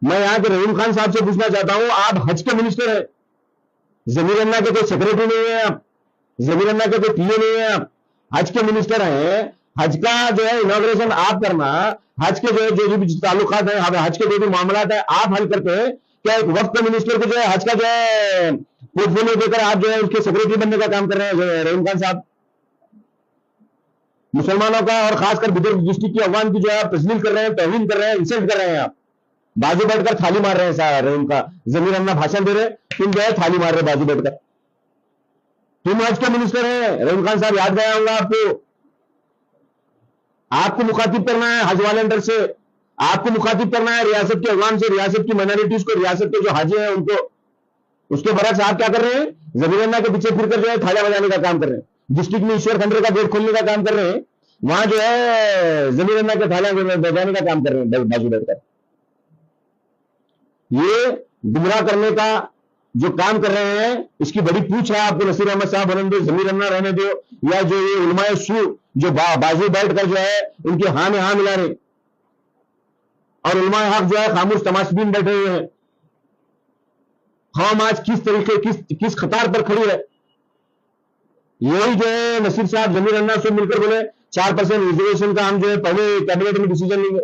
मैं यहाँ के रहीम खान साहब से पूछना चाहता हूं, आप हज के मिनिस्टर हैं, जमीर अन्ना के कोई सेक्रेटरी नहीं है आप, जमीर अन्ना के कोई पीए नहीं है आप, हज के मिनिस्टर हैं। हज का जो है इनॉग्रेशन आप करना, हज के जो भी ताल्लुकात है, हज के जो भी मामलात है आप हल करते हैं। क्या एक वक्त के मिनिस्टर को जो है हज का जो है पोर्टफोलियो देकर आप जो है उसके सेक्रेटरी बनने का काम कर रहे हैं रहीम खान साहब? मुसलमानों का और खासकर बिदर डिस्ट्रिक्ट की अवाम की जो है तस्लील कर रहे हैं, तौहीन कर रहे हैं, इंसल्ट कर रहे हैं आप। बाजू बैठकर थाली मार रहे हैं रहीम का, जमीर अन्ना भाषण दे रहे, तुम जो है थाली मार रहे बाजू बैठकर। तुम हज के मिनिस्टर हैं रहीम खान साहब, याद गया होगा आपको। आपको मुखातिब करना है हज वालंटियर से, आपको मुखातिब करना है रियासत के अवाम से, रियासत की माइनॉरिटीज को, रियासत के जो हाजी हैं उनको। उसके बरक्स आप क्या कर रहे हैं? जमीर अन्ना के पीछे फिरकर जो है थालियां बजाने का काम कर रहे हैं। डिस्ट्रिक्ट में ईश्वर खंडरे का गेट खोलने का काम कर रहे हैं, वहां जो है जमीर अन्ना के थालियां बजाने का काम कर रहे हैं बाजू बैठकर। ये गुमराह करने का जो काम कर रहे हैं, इसकी बड़ी पूछ है आपको। नसीर अहमद साहब रहने दो, जमीर अन्ना रहने दो, या जो ये उलमाए सू जो बाजू बैठकर जो है उनके हाँ में हाँ मिला रहे, और उलमाए हक जो है खामोश तमाशबीन बैठे हुए हैं। कौम आज किस तरीके किस खतार पर खड़ी है? यही जो है नसीर साहब जमीर अन्ना से मिलकर बोले 4% रिजर्वेशन का हम जो है पहले कैबिनेट में डिसीजन लेंगे।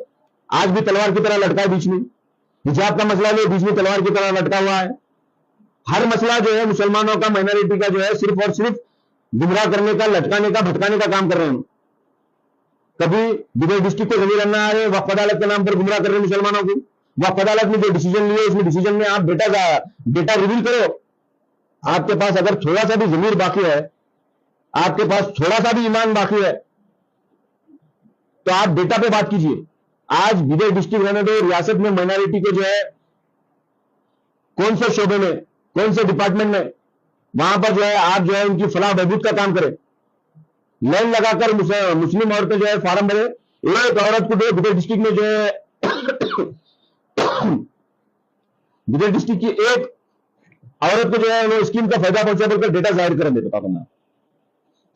आज भी तलवार की तरह लटका है बीच में। हिजाब का मसला जो बीच में तलवार की तरह लटका हुआ है। हर मसला जो है मुसलमानों का, माइनॉरिटी का जो है सिर्फ और सिर्फ गुमराह करने का, लटकाने का, भटकाने का काम कर रहे हैं। कभी बिदर डिस्ट्रिक्ट को जमीर अन्ना आ रहे, वक्फ अदालत के नाम पर गुमराह कर रहे हैं मुसलमानों को। वक्फ अदालत में जो डिसीजन लिए, उसमें डिसीजन में आप डेटा रिवील करो। आपके पास अगर थोड़ा सा भी जमीर बाकी है, आपके पास थोड़ा सा भी ईमान बाकी है, तो आप डेटा पे बात कीजिए। आज बिदर डिस्ट्रिक्ट रहने दो, रियासत में माइनॉरिटी को जो है कौन से शोबे में, कौन से डिपार्टमेंट में, वहां पर जो है आप जो है उनकी फलाह बहबूद का काम करें। लाइन लगाकर मुस्लिम औरतें जो है फार्म भरे। एक औरत को जो बिदर डिस्ट्रिक्ट में जो है बिदर डिस्ट्रिक्ट की एक औरत को जो है स्कीम का फायदा पहुंचा बोलकर डेटा जाहिर कर देते पापा।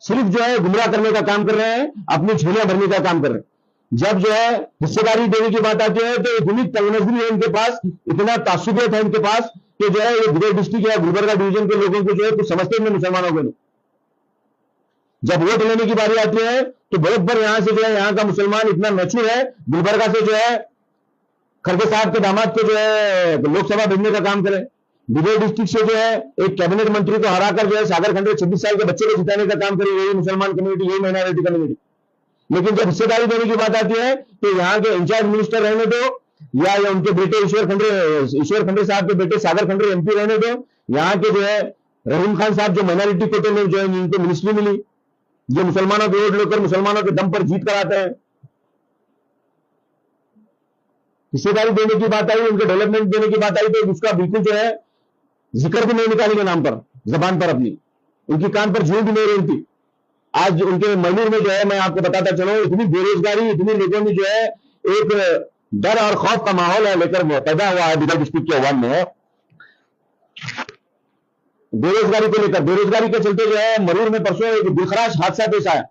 सिर्फ जो है गुमराह करने का काम कर रहे हैं, अपनी झोलियां भरने का काम कर रहे हैं। जब जो है हिस्सेदारी देने की बात आती है तो इतनी तंगनजरी है इनके पास, इतना तासुबियत है इनके पास कि जो है ये बिदर डिस्ट्रिक्ट या गुलबर्गा डिवीजन के लोगों को जो है कुछ समझते नहीं, मुसलमानों को नहीं। जब वोट लेने की बारी आती है तो बराबर यहां से जो है यहाँ का मुसलमान इतना मैच्योर है, गुलबर्गा से जो है खरगे साहब के दामाद को जो है लोकसभा भेजने का काम करे। बिदर डिस्ट्रिक्ट से जो है एक कैबिनेट मंत्री को हराकर जो है सागर खंडे 26 साल के बच्चे को जिताने का काम करे, यही मुसलमान कम्युनिटी, यही माइनॉरिटी कम्युनिटी। लेकिन जब हिस्सेदारी देने की बात आती है तो यहाँ के इंचार्ज मिनिस्टर रहने दो, या उनके बेटे ईश्वर खंडे साहब के बेटे सागर खंडे एमपी रहने दो, यहाँ के जो है रहीम खान साहब जो माइनॉरिटी कोटे में जो है इनको मिनिस्ट्री मिली, जो मुसलमानों के वोट लेकर मुसलमानों के दम पर जीत कर आते हैं। हिस्सेदारी देने की बात आई, उनके डेवलपमेंट देने की बात आई तो उसका बिल्कुल जो है जिक्र भी नहीं निकालेंगे नाम पर, जबान पर अपनी, उनकी कान पर जूं भी नहीं रेंगती। आज उनके मैनूर में जो है मैं आपको बताता चलो, इतनी बेरोजगारी, इतनी लोगों में जो है एक डर और खौफ का माहौल है लेकर पैदा हुआ है बिदर डिस्ट्रिक्ट के अवाम में। बेरोजगारी को लेकर, बेरोजगारी के चलते जो है मरूर में परसों एक दिलखराश हादसा पेश आया।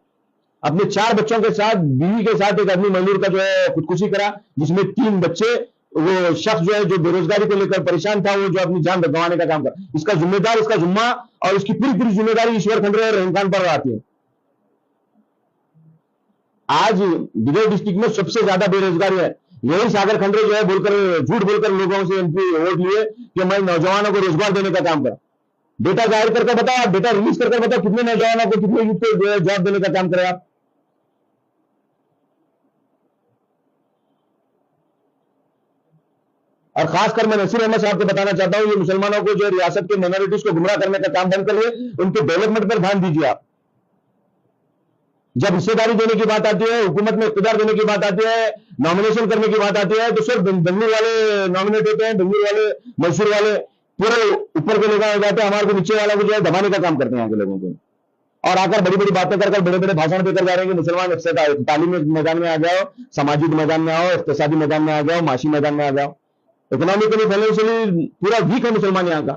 अपने 4 बच्चों के साथ, बीवी के साथ एक आदमी मजदूर का जो है खुदकुशी करा, जिसमें 3 बच्चे, वो शख्स जो है जो बेरोजगारी को लेकर परेशान था, वो जो अपनी जान गंवाने का काम कर, इसका जिम्मेदार, इसका जुम्मा और इसकी पूरी जिम्मेदारी ईश्वर खंडरे और रहीम खान पर आती है। आज बिदर डिस्ट्रिक्ट में सबसे ज्यादा बेरोजगारी है, यही सागर खंडरे जो है बोलकर, झूठ बोलकर लोगों से एमपी वोट लिए कि मैं नौजवानों को रोजगार देने का काम करा। डेटा जाहिर करके बताओ, डेटा रिलीज करके बताओ, कितने नौजवानों को, कितने यूथ को जॉब देने का काम करे आप। और खासकर मैं नसीर अहमद साहब को बताना चाहता हूं, ये मुसलमानों को जो रियासत के माइनॉरिटीज को गुमराह करने का काम बंद करिए, उनके डेवलपमेंट पर ध्यान दीजिए आप। जब हिस्सेदारी देने की बात आती है, हुकूमत में इख्तियार देने की बात आती है, नॉमिनेशन करने की बात आती है, तो सिर्फ बेंगलुरु वाले नॉमिनेट होते हैं, बेंगलुरु वाले, मैसूर वाले पूरे ऊपर के लेकर जाते हैं, हमारे नीचे वाला को जो है दबाने का काम करते हैं यहाँ के लोगों को। और आकर बड़ी बड़ी बातें कर बड़े बड़े भाषण देकर जा रहे हैं कि मुसलमान अफसर आए, तालीमी मैदान में आ जाओ, सामाजिक मैदान में आओ, इक्तिसादी मैदान में आ जाओ, माशी मैदान में आ जाओ। इकोनॉमिकली फाइनेंशियली पूरा वीक है मुसलमान यहाँ का,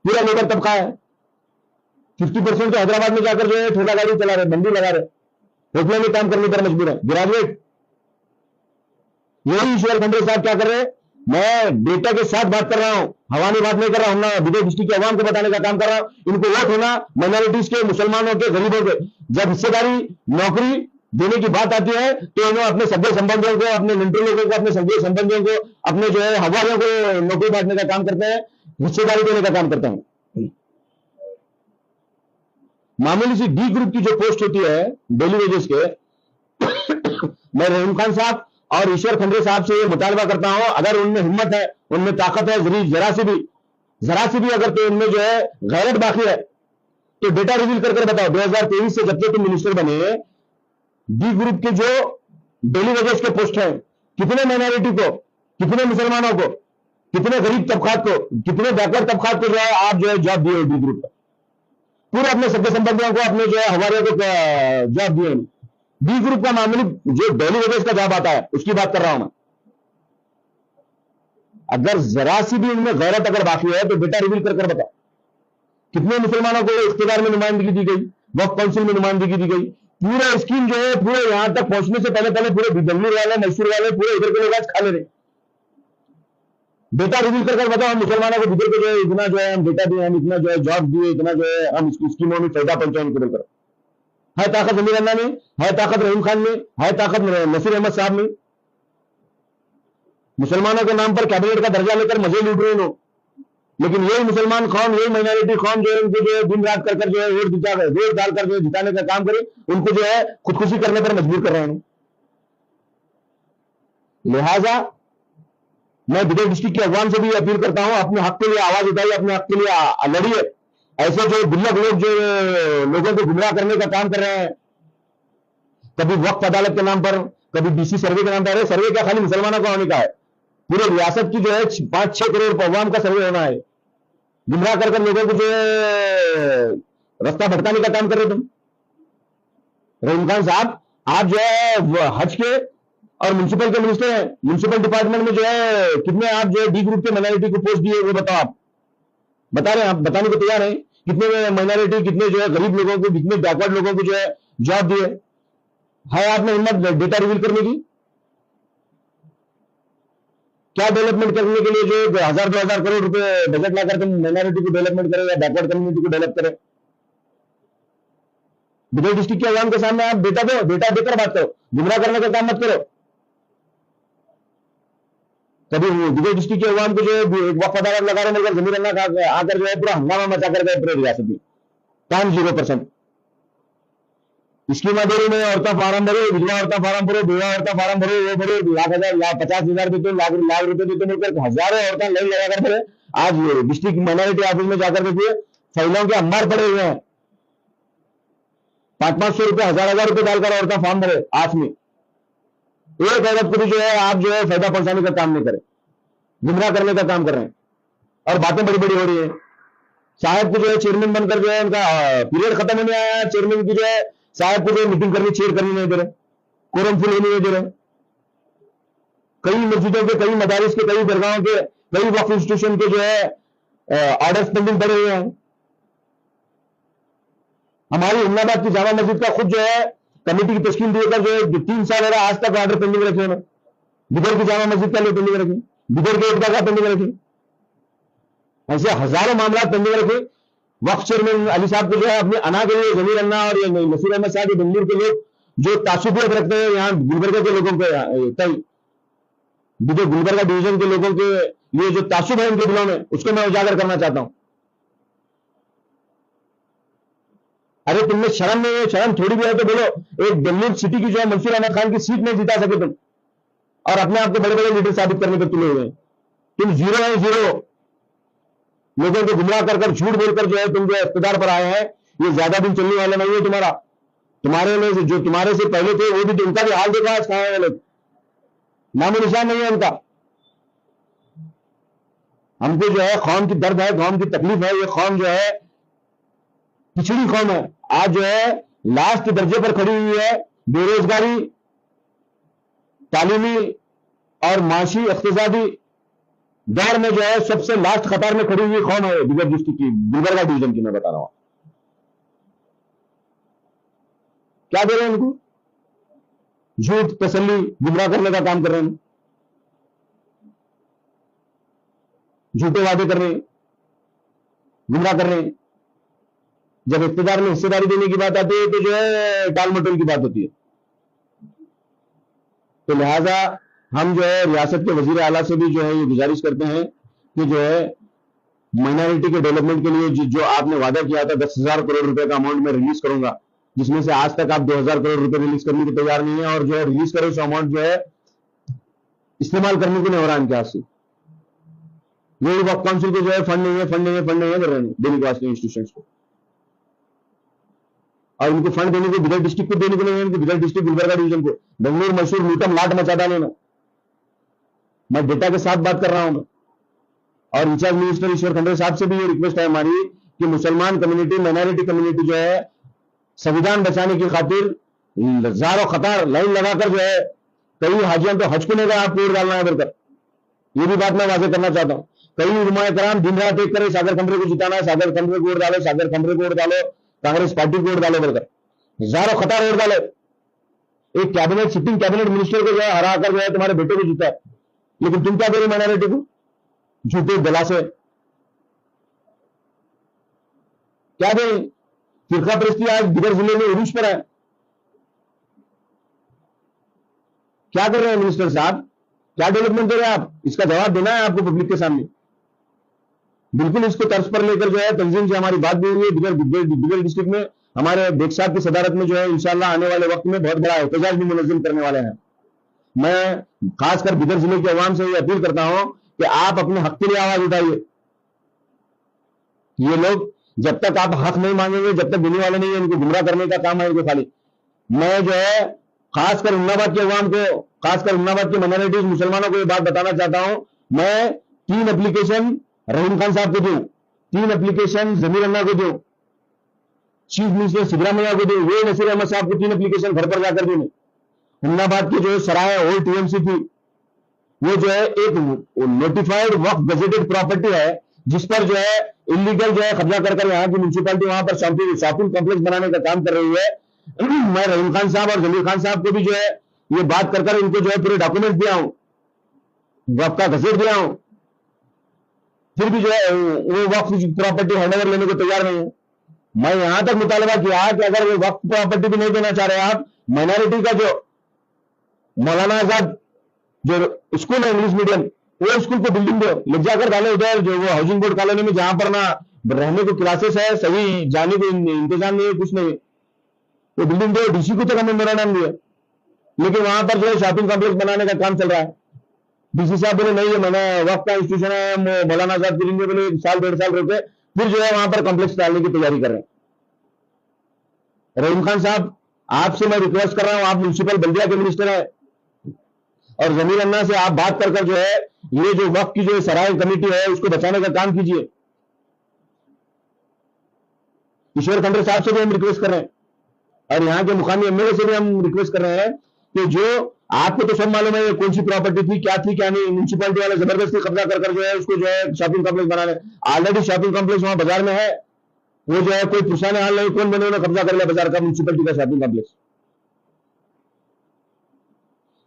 पूरा लेबर तबका है। 50% तो हैदराबाद में जाकर जो है ठेला गाड़ी चला रहे, बंदी लगा रहे, होटलों में काम करने पर मजबूर है, ग्रेजुएट। यही ईश्वर खंडे साहब क्या कर रहे हैं, मैं डेटा के साथ बात कर रहा हूं, हवानी बात नहीं कर रहा हूं ना, विजय डिस्ट्रिक्ट के अवाम को बताने का काम कर रहा हूं। इनको वोट होना माइनॉरिटीज के, मुसलमानों के, गरीबों के, जब हिस्सेदारी नौकरी देने की बात आती है तो इन्होंने अपने सगे संबंधियों को, अपने निंटू लोगों को, अपने सगे संबंधियों को, अपने जो है हवालियों को नौकरी बांटने का काम करते हैं, हिस्सेदारी देने का काम करते हैं। मामूली सी डी ग्रुप की जो पोस्ट होती है डेली वेजेस के, मैं रहीम खान साहब और ईश्वर खंडे साहब से ये मुतालबा करता हूं, अगर उनमें हिम्मत है, उनमें ताकत है, जरा सी भी अगर तो उनमें जो है गैरत बाकी है तो डेटा रिवील कर बताओ, 2023 से जब से तुम मिनिस्टर बने, डी ग्रुप के जो डेली वेजेस के पोस्ट हैं, कितने माइनॉरिटी को, कितने मुसलमानों को, कितने गरीब तबकात को, कितने बैकवर्ड तबकात को जो है आप जो है जॉब दिए डी ग्रुप का, पूरे अपने सगे संबंधियों को, अपने जो है हमारे को जॉब दिए। डी ग्रुप का मामूली जो डेली वेजेस का जॉब आता है उसकी बात कर रहा हूं मैं। अगर जरा सी भी उनमें गैरत अगर बाकी है तो बेटा रिवील कर बताओ, कितने मुसलमानों को इख्तियार में नुमाइंदगी दी गई, वक्फ काउंसिल में नुमाइंदगी दी गई, पूरा स्कीम जो है पूरे यहां तक पहुंचने से पहले पूरे बेंगलुरु वाले, मैसूर वाले, पूरे इधर के लोग आज खा ले रहे। डेटा रिवील कर बताओ, हम मुसलमानों को इधर को जो है इतना जो है हम डेटा दिए, हम इतना जो है जॉब दिए, इतना जो है हम स्कीमों में फायदा पहुंचाए उनको बोलकर। है ताकत जमीर अन्ना में, है ताकत रहीम खान में, है ताकत नसीर अहमद साहब में। मुसलमानों के नाम पर कैबिनेट का दर्जा लेकर मजे लूट रहे हैं, लेकिन यही मुसलमान कौम, यही माइनॉरिटी कौम जो है उनको जो है दिन रात कर जो है वोट डालकर जो जिताने का काम करे, उनको जो है खुदकुशी करने पर मजबूर कर रहे हैं। लिहाजा मैं विजय डिस्ट्रिक्ट के अवाम से भी अपील करता हूं, अपने हक के लिए आवाज उठाइए, अपने हक के लिए लड़िए। ऐसे जो गुल्लक लोग जो लोगों को गुमराह करने का काम कर रहे हैं, कभी वक्फ अदालत के नाम पर, कभी डीसी सर्वे के नाम पर, सर्वे क्या खाली मुसलमानों का होने का है, पूरे रियासत की जो है 5-6 करोड़ अवाम का सर्वे होना है। गुमराह कर लोगों को जो है रास्ता भटकाने का काम कर रहे तुम। रहीम खान साहब, आप जो है हज के और म्युनिसिपल के मिनिस्टर हैं, म्युनिसिपल डिपार्टमेंट में जो है कितने आप जो है डी ग्रुप के माइनॉरिटी को पोस्ट दिए वो बताओ। आप बता रहे हैं, आप बताने को तैयार हैं कितने माइनॉरिटी, कितने जो है गरीब लोगों को, कितने बैकवर्ड लोगों को जो है जॉब दिए है? आपने हिम्मत डेटा रिवील करने की? क्या डेवलपमेंट करने के लिए जो 1000-2000 करोड़ रुपए बजट लाकर तुम माइनॉरिटी को डेवलपमेंट करें या बैकवर्ड कम्युनिटी को डेवलप करें? विजय डिस्ट्रिक्ट के अवाम के सामने आप डेटा दो, डेटा देकर बात करो, गुमराह करने का काम मत करो। कभी विजय डिस्ट्रिक्ट के अवाम को जो है वक्फ अदालत लगा रहे मगर जमीर अन्ना आकर जो है पूरा हंगामा मचा कर गए पूरे रियासत में, काम 0%। स्कीमा दे रही में औरता फार्म भरो, विधवा औरता फार्म भरो, बेवा औरता फार्म भरो, वो भरो, लाख 50,000 देते, लाख रुपए देते मिलकर हजारों औरतें लाइन लगाकर भरे। आज डिस्ट्रिक्ट माइनॉरिटी ऑफिस में जाकर देखिए, फाइलों के अंबार पड़े हुए हैं, 500-500 रुपए, 1000-1000 रुपए डालकर औरतें फॉर्म भरे। आज में एक औरत को भी जो है आप जो है फायदा पहुंचाने का काम नहीं करें, गुमराह करने का काम कर रहे हैं और बातें बड़ी बड़ी हो रही है। साहब को जो है चेयरमैन बनकर जो है उनका पीरियड खत्म होने आया, चेयरमैन की जो है साहब को जो मीटिंग करनी, चेयर करनी नहीं दे रहे, कोरम फुल होने नहीं दे रहे। कई मस्जिदों के, कई मदारिस के, कई दरगाहों के, कई वक्फ इंस्टीट्यूशन के जो है ऑर्डर्स पेंडिंग पड़े हुए हैं। हमारी इमनाबाद की जामा मस्जिद का खुद जो है कमेटी की तश्कील देकर जो है 3 साल हो रहा, आज तक ऑर्डर पेंडिंग रखे हैं। बिदर की जामा मस्जिद का लिए पेंडिंग रखी, बिदर के ईदगाह का पेंडिंग रखी, ऐसे हजारों मामला पेंडिंग रखे। वक्फ चेयरमैन अली साहब को जो है अपने अना के लिए जमीर अन्ना और नसीर अहमद साहब बेंगलुरु के लोग जो तासुबियत रखते हैं यहाँ गुलबर्गा के लोगों को, जो गुलबर्गा डिवीजन के लोगों के लिए जो तासुब है उनके दिलों में, उसको मैं उजागर करना चाहता हूं। अरे तुमने शर्म नहीं है? शर्म थोड़ी भी है तो बोलो। एक बेंगलुरु सिटी की जो है मंसूर अहमद खान की सीट नहीं जिता सके तुम, और अपने आप को बड़े बड़े लीडर साबित करने पर तुले हुए। तुम जीरो है, जीरो। लोगों को गुमराह कर झूठ बोलकर जो है तुम जो इख्तिदार पर आए हैं, ये ज्यादा दिन चलने वाला नहीं है तुम्हारा। तुम्हारे में जो तुम्हारे से पहले थे वो भी तो उनका भी हाल देखा आज कहां है लोग, नामो निशान नहीं है उनका। हमको जो है कौम की दर्द है, कौम की तकलीफ है, ये कौम जो है पिछड़ी कौम है, आज जो है लास्ट दर्जे पर खड़ी हुई है। बेरोजगारी, तालीमी और माशी इख्तिसादी दौर में जो है सबसे लास्ट कतार में खड़ी हुई कौम है विजय डिस्ट्रिक्ट की, गुलबर्गा डिवीजन की मैं बता रहा हूं। क्या दे रहे हैं उनको? झूठ, तसल्ली, गुमराह करने का काम कर रहे हैं। झूठे वादे कर रहे हैं, गुमराह कर रहे हैं। जब इख्तियार में हिस्सेदारी देने की बात आती है तो जो है टाल मटोल की बात होती है। तो लिहाजा हम जो है रियासत के वजीर आला से भी जो है ये गुजारिश करते हैं कि जो है माइनॉरिटी के डेवलपमेंट के लिए जो आपने वादा किया था 10,000 करोड़ रुपए का अमाउंट में रिलीज करूंगा, जिसमें से आज तक आप 2,000 करोड़ रुपए रिलीज करने की तैयार नहीं है, और जो है रिलीज करे उस अमाउंट जो है इस्तेमाल करने के लिए हो रहा है इनके हाथ से। यही वक्त काउंसिल को जो है फंड नहीं है कर रहे हैं दैनिक वास्ते इंस्टीट्यूशन को, और उनको फंड देने को बिदर डिस्ट्रिक्ट को देने को नहीं है, उनको बिदर डिस्ट्रिक्ट गुलबर्गा डिवीजन को बेंगलुरु मशहूर लूटम लाट मचा डाले ना। मैं डेटा के साथ बात कर रहा हूं मैं, और इंचार्ज मिनिस्टर ईश्वर खंडे साहब से भी ये रिक्वेस्ट है हमारी कि मुसलमान कम्युनिटी, माइनॉरिटी कम्युनिटी जो है संविधान बचाने की खातिर ज़ारो खतार लाइन लगाकर जो है कई हाजियों तो हज को नहीं आप वोट डालना है बढ़कर, ये भी बात मैं वाजे करना चाहता हूं। कई उलमाए कराम दिन रात एक करे सागर खंडरे को जिताना है, सागर खंडरे को वोट डालो, सागर खंडरे को वोट डालो, कांग्रेस पार्टी को वोट डालो बढ़कर, ज़ारो खतार वोट डालो। एक कैबिनेट, सिटिंग कैबिनेट मिनिस्टर को जो है हरा कर जो है तुम्हारे बेटे को जीता है, लेकिन तुम क्या करो माइनॉरिटी को झूठे दलासे क्या दें। फिरका परस्ती आज बिदर जिले में उरूज पर है, क्या कर रहे हैं मिनिस्टर साहब, क्या डेवलपमेंट कर रहे हैं आप, इसका जवाब देना है आपको पब्लिक के सामने। बिल्कुल इसको तर्ज पर लेकर जो है तंजीम से हमारी बात भी हुई है बिदर डिस्ट्रिक्ट में, हमारे बेग साहब की सदारत में जो है इंशाल्लाह आने वाले वक्त में बहुत बड़ा एहतजाज भी मुनज़्ज़म करने वाले हैं। मैं खासकर बिदर जिले के अवाम से ये अपील करता हूं कि आप अपने हक के लिए आवाज उठाइए। ये लोग जब तक आप हक नहीं मांगेंगे, जब तक देने वाले नहीं है, इनको गुमराह करने का काम है इनको खाली। मैं जो है खासकर उन्नाबाद के अवाम को, खासकर उन्नाबाद के माइनॉरिटीज मुसलमानों को ये बात बताना चाहता हूं, मैं 3 एप्लीकेशन रहीम खान साहब को दूं, 3 एप्लीकेशन जमीर अन्ना को दूं, चीफ मिनिस्टर सिद्धरामैया को दूं, ये नसीर अहमद साहब को 3 एप्लीकेशन घर पर जाकर दूं। उन्नाबाद की जो सराय ओल्ड टीएमसी थी, वो जो है एक नोटिफाइड वक्फ गजेटेड प्रॉपर्टी है, जिस पर जो है इलीगल जो है कब्जा कर यहाँ की म्यूनसिपैलिटी वहां पर शॉपिंग कॉम्प्लेक्स बनाने का काम कर रही है। मैं रहीम खान साहब और जमीर खान साहब को भी जो है ये बात कर इनको जो है पूरे डॉक्यूमेंट दिया हूं, वक्फ का गजेट दिया हूं, फिर भी जो है वो वक्फ प्रॉपर्टी हैंडओवर लेने को तैयार नहीं है। मैं यहां तक मुतालबा किया कि अगर वो वक्फ प्रॉपर्टी भी नहीं देना चाह रहे आप, माइनॉरिटी का जो मौलाना आजाद जो स्कूल है इंग्लिश मीडियम, वो स्कूल को बिल्डिंग दो, ले जाकर डाले उधर जो वो हाउसिंग बोर्ड कॉलोनी में, जहां पर ना रहने को क्लासेस है, सही जाने को इंतजाम नहीं है, कुछ नहीं है, वो बिल्डिंग दो। डीसी को तक हमने मेमोरेंडम दिया, लेकिन वहां पर जो है शॉपिंग कॉम्प्लेक्स बनाने का काम चल रहा है। डीसी साहब बोले नहीं, मैंने वक्त का इंस्टीट्यूशन है, मौलाना आजाद गिरेंगे, बोले 1 साल 1.5 साल रुके, फिर जो है वहां पर कॉम्प्लेक्स डालने की तैयारी कर रहे हैं। रहीम खान साहब, आपसे मैं रिक्वेस्ट कर रहा हूं, आप म्यूनसिपल बल्दिया के मिनिस्टर है, और जमीर अन्ना से आप बात कर जो है ये जो वक्फ की जो सराय कमेटी है उसको बचाने का काम कीजिए। ईश्वर खंडे साहब से भी हम रिक्वेस्ट कर रहे हैं, और यहाँ के मुकामी एमएलए से भी हम रिक्वेस्ट कर रहे हैं कि जो आपको तो सब मालूम है कौन सी प्रॉपर्टी थी क्या नहीं, म्यूनसिपैलिटी वाले जबरदस्ती कब्जा कर जो है उसको जो है शॉपिंग कॉम्प्लेक्स बनाने, ऑलरेडी शॉपिंग कॉम्प्लेक्स वहां बाजार में है, वो जो है कोई पुराने हाल नहीं, कौन बने उन्होंने कब्जा कर लिया बाजार का, म्यूनसिपैलिटी का शॉपिंग कॉम्प्लेक्स।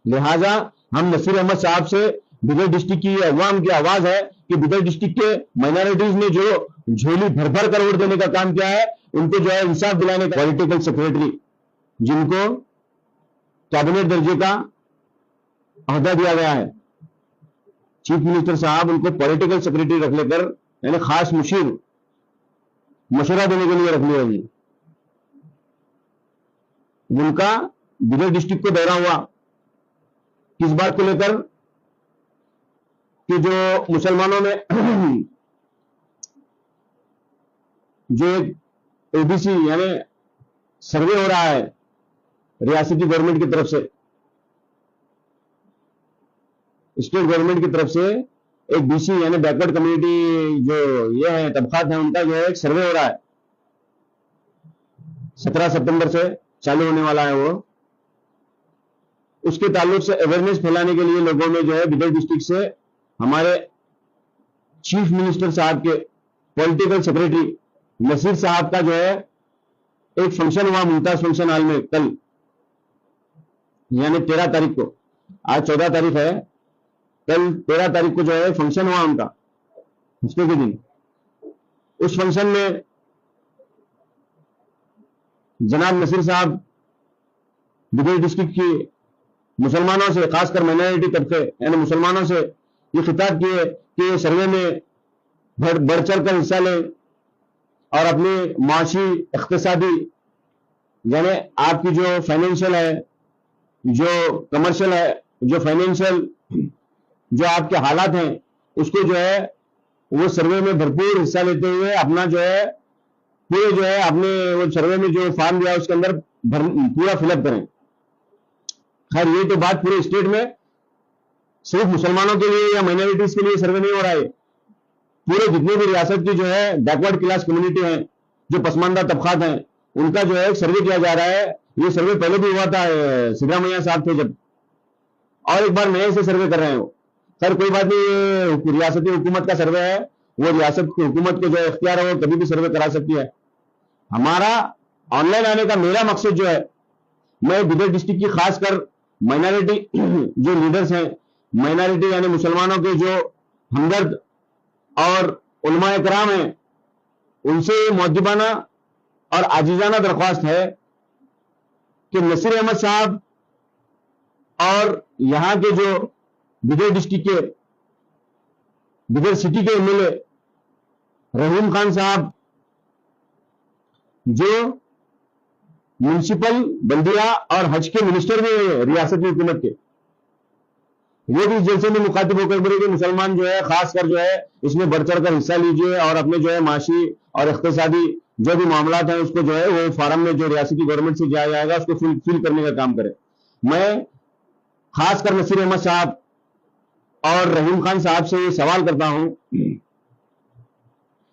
लिहाजा हम नसीर अहमद साहब से बिदर डिस्ट्रिक्ट की अवाम की आवाज है कि बिदर डिस्ट्रिक्ट के माइनॉरिटीज ने जो झोली भर भर कर वोट देने का काम किया है, उनको जो है इंसाफ दिलाने का पॉलिटिकल सेक्रेटरी, जिनको कैबिनेट दर्जे का अहदा दिया गया है, चीफ मिनिस्टर साहब उनको पॉलिटिकल सेक्रेटरी रख लेकर, यानी खास मुशीर मशवरा देने के लिए रख लिया है। उनका बिदर डिस्ट्रिक्ट को दौरा हुआ किस बात को लेकर कि जो मुसलमानों में जो एक ओबीसी यानी सर्वे हो रहा है रियासती गवर्नमेंट की तरफ से, स्टेट गवर्नमेंट की तरफ से, एक बीसी यानी बैकवर्ड कम्युनिटी जो ये है तबकात है, उनका जो है एक सर्वे हो रहा है, 17 सितंबर से चालू होने वाला है वो। उसके ताल्लुक से अवेयरनेस फैलाने के लिए लोगों में जो है बिदर डिस्ट्रिक्ट से हमारे चीफ मिनिस्टर साहब के पॉलिटिकल सेक्रेटरी नसीर साहब का जो है एक फंक्शन हुआ मुमताज फंक्शन हॉल में कल, यानी 13 तारीख को, आज 14 तारीख है, कल 13 तारीख को जो है फंक्शन हुआ उनका, हफ्ते के दिन उस फंक्शन में जनाब नसीर साहब बिदर डिस्ट्रिक्ट की मुसलमानों से, खासकर माइनॉरिटी तबके यानी मुसलमानों से ये खिताब किए कि ये सर्वे में बढ़ चढ़ कर हिस्सा लें और अपनी माशी इक्तिसादी यानी आपकी जो फाइनेंशियल है, जो कमर्शियल है, जो फाइनेंशियल जो आपके हालात हैं, उसको जो है वो सर्वे में भरपूर हिस्सा लेते हुए अपना जो है पूरे जो है अपने वो सर्वे में जो फॉर्म दिया उसके अंदर पूरा फिलअप करें। खैर ये तो बात पूरे स्टेट में सिर्फ मुसलमानों के लिए या माइनॉरिटीज के लिए सर्वे नहीं हो रहा है, पूरे जितने भी रियासत की जो है बैकवर्ड क्लास कम्युनिटी है, जो पसमानदा तबकात हैं, उनका जो है सर्वे किया जा रहा है। ये सर्वे पहले भी हुआ था, सिद्धरामैया साहब थे जब, और एक बार नए से सर्वे कर रहे हैं वो। सर कोई बात नहीं, ये रियासती हुकूमत का सर्वे है, वो रियासत की हुकूमत को जो इख्तियार है वो कभी भी सर्वे करा सकती है। हमारा ऑनलाइन आने का मेरा मकसद जो है, मैं बिदर डिस्ट्रिक्ट की खासकर माइनॉरिटी जो लीडर्स हैं, माइनॉरिटी यानी मुसलमानों के जो हमदर्द और उलमाए कराम हैं, उनसे मुअद्दिबाना और आजीजाना दरख्वास्त है कि नसीर अहमद साहब और यहां के जो बिदर डिस्ट्रिक्ट के बिदर सिटी के एमएलए रहीम खान साहब, जो म्युनिसिपल बल्दिया और हज के मिनिस्टर भी है रियासत की हुकूमत के, वो भी इस जलसे में मुखातिब होकर बोले कि मुसलमान जो है खासकर जो है इसमें बढ़ चढ़ कर हिस्सा लीजिए और अपने जो है माशी और इख्तिसादी जो भी मामला हैं उसको जो है वो फार्म में जो रियासती गवर्नमेंट से जाया जाएगा उसको फिल करने का काम करे। मैं खासकर नसीर अहमद साहब और रहीम खान साहब से ये सवाल करता हूं,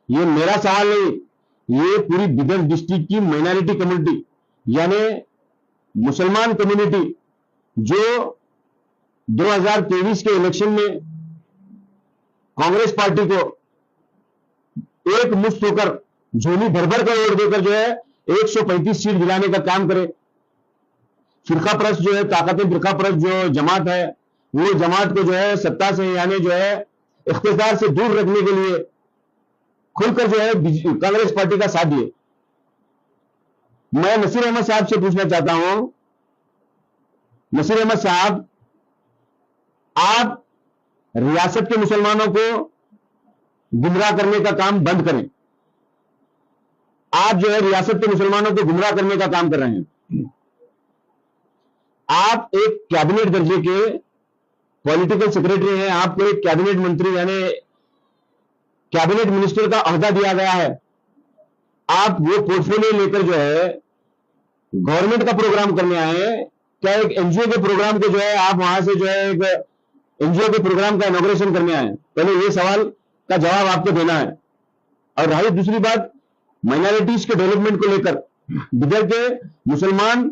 ये मेरा सवाल नहीं, ये पूरी बिदर डिस्ट्रिक्ट की माइनॉरिटी कम्युनिटी यानी मुसलमान कम्युनिटी जो 2023 के इलेक्शन में कांग्रेस पार्टी को एक मुश्त होकर झोली भर कर वोट देकर जो है 135 सीट दिलाने का काम करे। फिरका परस्त जो है, ताकतें फिरका परस्त जो जमात है, वो जमात को जो है सत्ता से यानी जो है इख्तियार से दूर रखने के लिए खुलकर जो है कांग्रेस पार्टी का साथ दिए। मैं नसीर अहमद साहब से पूछना चाहता हूं, नसीर अहमद साहब, आप रियासत के मुसलमानों को गुमराह करने का काम बंद करें। आप जो है रियासत के मुसलमानों को गुमराह करने का काम कर रहे हैं। आप एक कैबिनेट दर्जे के पॉलिटिकल सेक्रेटरी हैं, आपको एक कैबिनेट मंत्री यानी कैबिनेट मिनिस्टर का अहदा दिया गया है। आप वो पोर्टफोलियो लेकर जो है गवर्नमेंट का प्रोग्राम करने आए हैं, क्या एक एनजीओ के प्रोग्राम को जो है आप वहां से जो है एक एनजीओ के प्रोग्राम का इनॉग्रेशन करने आए? पहले ये सवाल का जवाब आपको देना है। और रही दूसरी बात, माइनॉरिटीज के डेवलपमेंट को लेकर बिदर के मुसलमान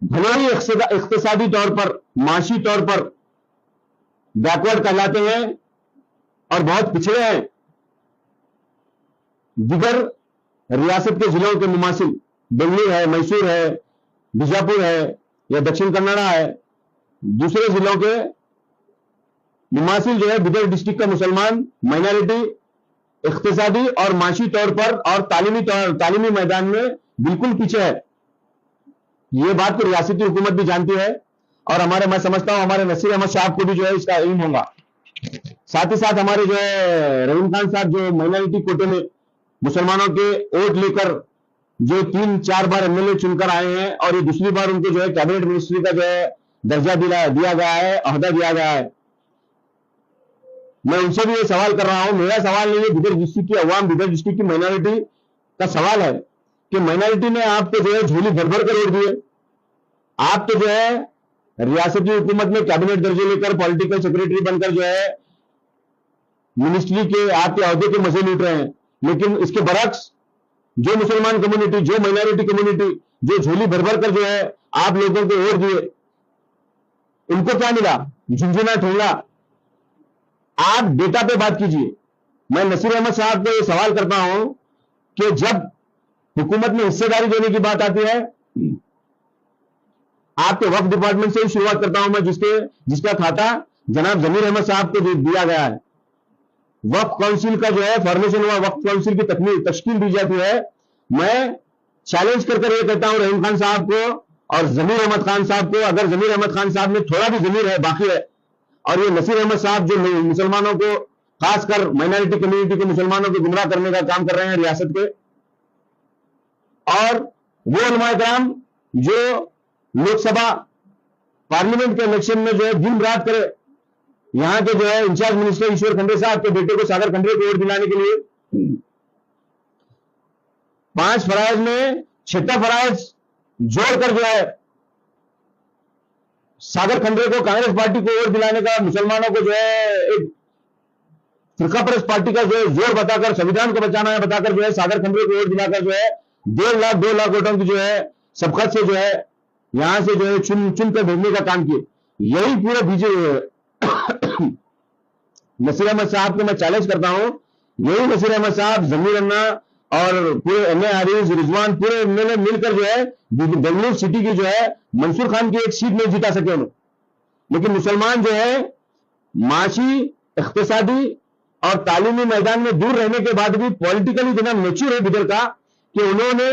भले ही इख्तिसादी तौर पर, माशी तौर पर बैकवर्ड कहलाते हैं और बहुत पिछड़े हैं, दिगर रियासत के जिलों के मुमासिल बेंगलुरु है, मैसूर है, बीजापुर है या दक्षिण कन्नड़ा है, दूसरे जिलों के मुमासिल जो है बिदर डिस्ट्रिक्ट का मुसलमान माइनॉरिटी इख्तिसादी और माशी तौर पर और तालीमी मैदान में बिल्कुल पीछे है। ये बात तो रियासती हुकूमत भी जानती है और मैं समझता हूं हमारे नसीर अहमद साहब को भी जो है इसका इल्म होगा। साथ ही साथ हमारे जो है रहीम खान साहब जो माइनॉरिटी कोटे में मुसलमानों के वोट लेकर जो 3-4 बार एमएलए चुनकर आए हैं और ये दूसरी बार उनको जो है कैबिनेट मिनिस्ट्री का जो है दर्जा दिया गया है, अहदा दिया गया है। मैं उनसे भी ये सवाल कर रहा हूं, मेरा सवाल नहीं है, बिदर डिस्ट्रिक्ट की अवाम, बिदर डिस्ट्रिक्ट की माइनॉरिटी का सवाल है कि माइनॉरिटी ने आपको जो है झोली भर कर वोट दिए। आप तो जो है रियासती हुकूमत में कैबिनेट दर्जे लेकर पॉलिटिकल सेक्रेटरी बनकर जो है मिनिस्ट्री के आपके अहदे के मजे लूट रहे हैं, लेकिन इसके बरक्स जो मुसलमान कम्युनिटी, जो माइनॉरिटी कम्युनिटी जो झोली भर कर जो है आप लोगों को वोट दिए, उनको क्या मिला? झुंझुना ठेंगा। आप डेटा पे बात कीजिए। मैं नसीर अहमद साहब को यह सवाल करता हूं कि जब हुकूमत में हिस्सेदारी देने की बात आती है, आपके वक्फ डिपार्टमेंट से ही शुरुआत करता हूं मैं, जिसका खाता जनाब जमीर अहमद साहब को दिया गया है। वक्फ काउंसिल का जो है फॉर्मेशन हुआ, वक्फ काउंसिल की तश्कील दी जाती है। मैं चैलेंज कर ये कहता हूं रहीम खान साहब को और जमीर अहमद खान साहब को, अगर जमीर अहमद खान साहब में थोड़ा भी जमीर है बाकी है, और ये नसीर अहमद साहब जो मुसलमानों को, खासकर माइनॉरिटी कम्युनिटी के मुसलमानों को गुमराह करने का काम कर रहे हैं रियासत के, और वो उलमाए कराम जो लोकसभा पार्लियामेंट के इलेक्शन में जो है दिन रात करे, यहां के जो है इंचार्ज मिनिस्टर ईश्वर खंडे साहब के बेटे को सागर खंडे को वोट दिलाने के लिए 5 फराइज में 6ठा फराइज जोड़कर जो है सागर खंडे को कांग्रेस पार्टी को वोट दिलाने का, मुसलमानों को जो है एक फिरका परस्त पार्टी का जो जोर बताकर, संविधान को बचाना है बताकर जो है सागर खंडे को वोट दिलाकर जो है 1.5 लाख वोटों की जो है सबकत से जो है यहां से जो है चुन कर भेजने का काम किए। यही पूरे बीजेपी नसीर अहमद साहब को मैं चैलेंज करता हूं, यही नसीर अहमद साहब, जमीर अन्ना और पूरे एमए हारिस, रिजवान, पूरे एमएलए मिलकर जो है बेंगलुरु सिटी की जो है मंसूर खान की एक सीट नहीं जिता सके उन्होंने। लेकिन मुसलमान जो है माशी, इख्तिसादी और तालीमी मैदान में दूर रहने के बाद भी पॉलिटिकली इतना मेच्योर है बिदर का कि उन्होंने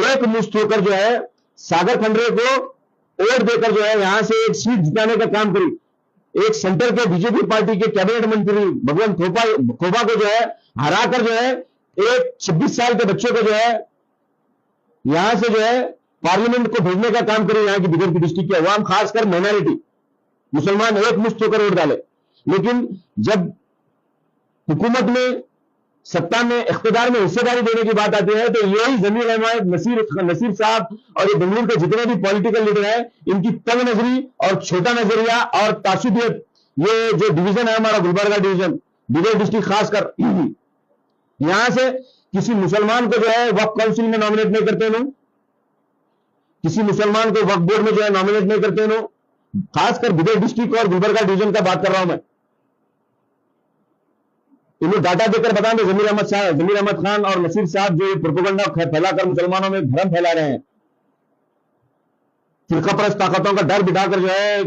एक मुश्त होकर जो है सागर खंडरे को वोट देकर जो है यहां से एक सीट जिताने का काम करी। एक सेंटर के बीजेपी पार्टी के कैबिनेट मंत्री भगवंत खोबा को जो है हराकर जो है एक 26 साल के बच्चे को जो है यहां से जो है पार्लियामेंट को भेजने का काम करे। यहां की बिदर की डिस्ट्रिक्ट की अवाम, खासकर माइनॉरिटी मुसलमान एक मुश्त होकर वोट डाले। लेकिन जब हुकूमत में, सत्ता में, इख्तिदार में हिस्सेदारी देने की बात आती है तो यही जमीर अहमद, नसीर साहब और ये बेंगलुरु के जितने भी पॉलिटिकल लीडर हैं, इनकी तंग नजरी और छोटा नजरिया और तासुबियत, ये जो डिवीजन है हमारा गुलबर्गा डिवीजन, बिदर डिस्ट्रिक्ट खासकर, यहां से किसी मुसलमान को जो है वक्फ काउंसिल में नॉमिनेट नहीं करते लोग, किसी मुसलमान को वक्फ बोर्ड में जो है नॉमिनेट नहीं करते लोग। खासकर बिदर डिस्ट्रिक्ट और गुलबर्गा डिवीजन का बात कर रहा हूं मैं। इन्हें डाटा देकर बता दें, जमीर अहमद खान और नसीर साहब जो प्रोपेगेंडा फैलाकर मुसलमानों में भ्रम फैला रहे हैं, फिरका परस्त ताकतों का डर बिठाकर जो है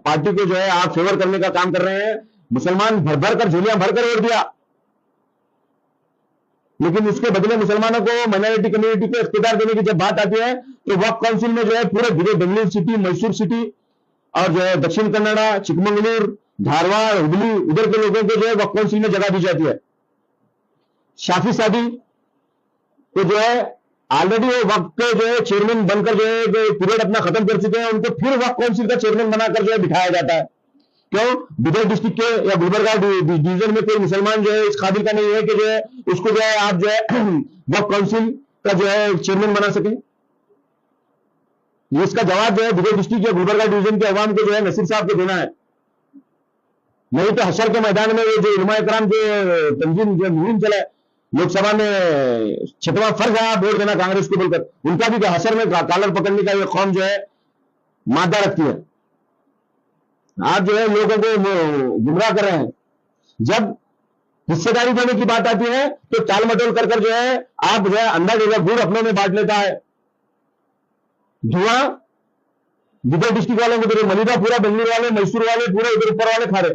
पार्टी को जो है आप फेवर करने का काम कर रहे हैं। मुसलमान भर भर कर, झोलियां भरकर वोट दिया, लेकिन उसके बदले मुसलमानों को, माइनॉरिटी कम्युनिटी को इख्तियार देने की जब बात आती है तो वक्फ काउंसिल में जो है पूरे बेंगलुरु सिटी, मैसूर सिटी और जो है दक्षिण कन्नड़ा, चिकमंगलुरु, धारवाड़, हुबली, उधर के लोगों को जो है वक्फ काउंसिल में जगह दी जाती है। शाफी सादी तो जो है ऑलरेडी वो वक्फ के जो है चेयरमैन बनकर जो है पीरियड अपना खत्म कर चुके हैं, उनको फिर वक्फ काउंसिल का चेयरमैन बनाकर जो है बिठाया जाता है। क्यों? बिदर डिस्ट्रिक्ट के या गुलबर्गा डिवीजन में कोई मुसलमान जो है इस काबिल का नहीं है कि जो है उसको जो है आप जो है वक्फ काउंसिल का जो है चेयरमैन बना सके। इसका जवाब जो है बिदर डिस्ट्रिक्ट या गुलबर्गा डिवीजन के अवाम को जो है नसीर साहब को देना है। नहीं तो हशर के मैदान में ये जो उलमाए कराम जो तंजीम जो मुहिम चला लोकसभा में 6वां फर्ज है वोट देना कांग्रेस को बोलकर, उनका भी हशर में कालर पकड़ने का ये कौम जो है मादा रखती है। आप जो है लोगों को गुमराह कर रहे हैं। जब हिस्सेदारी देने की बात आती है तो टाल मटोल कर जो है आप जो है अंधा जगह गुड़ अपनों में बांट लेता है। धुआं बिदर डिस्ट्रिक्ट वालों को, मलिदा पूरा बेंगलुरु वाले, मैसूर वाले, पूरे इधर ऊपर वाले खा रहे।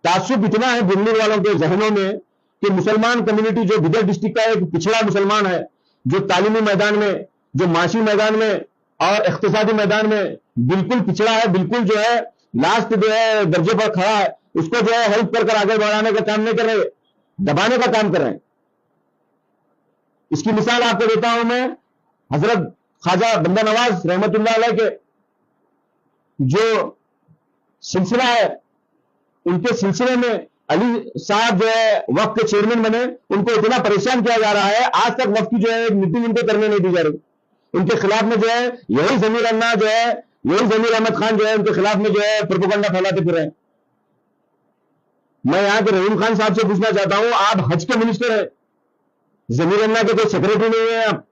तासुब इतना है बेंगलुरु वालों के जहनों में कि मुसलमान कम्युनिटी जो बिदर डिस्ट्रिक्ट का एक पिछड़ा मुसलमान है, जो तालीमी मैदान में, जो माशी मैदान में और इख्तिसादी मैदान में बिल्कुल पिछड़ा है, बिल्कुल जो है लास्ट जो है दर्जे पर खड़ा है, उसको जो है हेल्प कर आगे बढ़ाने का काम नहीं कर रहे, दबाने का काम कर रहे हैं। इसकी मिसाल आपको देता हूं मैं हजरत ख्वाजा बंदा नवाज रहमतुल्लाह अलैह के जो सिलसिला है, उनके सिलसिले में अली साहब जो है वक्फ के चेयरमैन बने, उनको इतना परेशान किया जा रहा है, आज तक वक्फ की जो है मीटिंग उनको करने नहीं दी जा रही। उनके खिलाफ में जो है यही जमीर अन्ना जो है, यही जमीर अहमद खान जो है उनके खिलाफ में जो है प्रोपेगेंडा फैलाते फिर रहे हैं। मैं यहां के रहीम खान साहब से पूछना चाहता हूं, आप हज के मिनिस्टर हैं, जमीर अन्ना के कोई सेक्रेटरी नहीं है, आप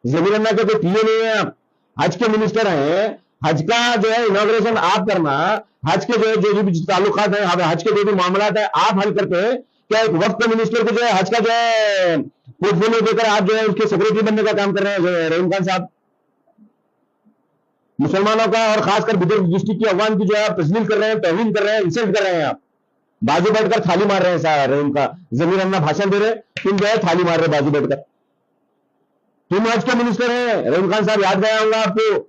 जमीर अन्ना के कोई पीए नहीं है, आप हज के मिनिस्टर हैं। हज का जो है इनॉग्रेशन आप करना, हज के जो भी ताल्लुकात है, हज के जो भी मामला है आप हल करते हैं। क्या एक वक्त मिनिस्टर को जो है हज का जो है पोर्टफोलियो देकर आप जो है उसके सेक्रेटरी बनने का काम कर रहे हैं रहीम खान साहब? मुसलमानों का और खासकर बिदर डिस्ट्रिक्ट की अवाम की जो है आप तस्लीम कर रहे हैं, तौहीन कर रहे हैं, इंसल्ट कर रहे हैं आप। बाजू बैठकर थाली मार रहे हैं सारे उनका जमीर अन्ना भाषण दे रहे, तुम जो है थाली मार रहे बाजू बैठकर। तुम आज के मिनिस्टर हैं रहीम खान साहब, याद गया होगा आपको।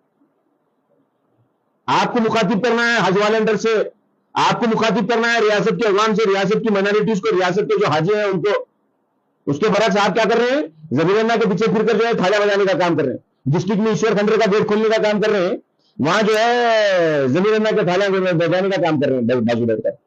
आपको मुखातिब करना है हज वाले अंडर से, आपको मुखातिब करना है रियासत के अवाम से, रियासत की माइनॉरिटीज को, रियासत के जो हाजी हैं उनको। उसके बरक्स आप क्या कर रहे हैं, जमीर अन्ना के पीछे फिरकर जो है थालियां बजाने का काम कर रहे हैं। डिस्ट्रिक्ट में ईश्वर खंडरे का गेट खोलने का काम कर रहे हैं, वहां जो है जमीर अन्ना के थालियां बजाने का काम कर रहे हैं बाजू बैठकर।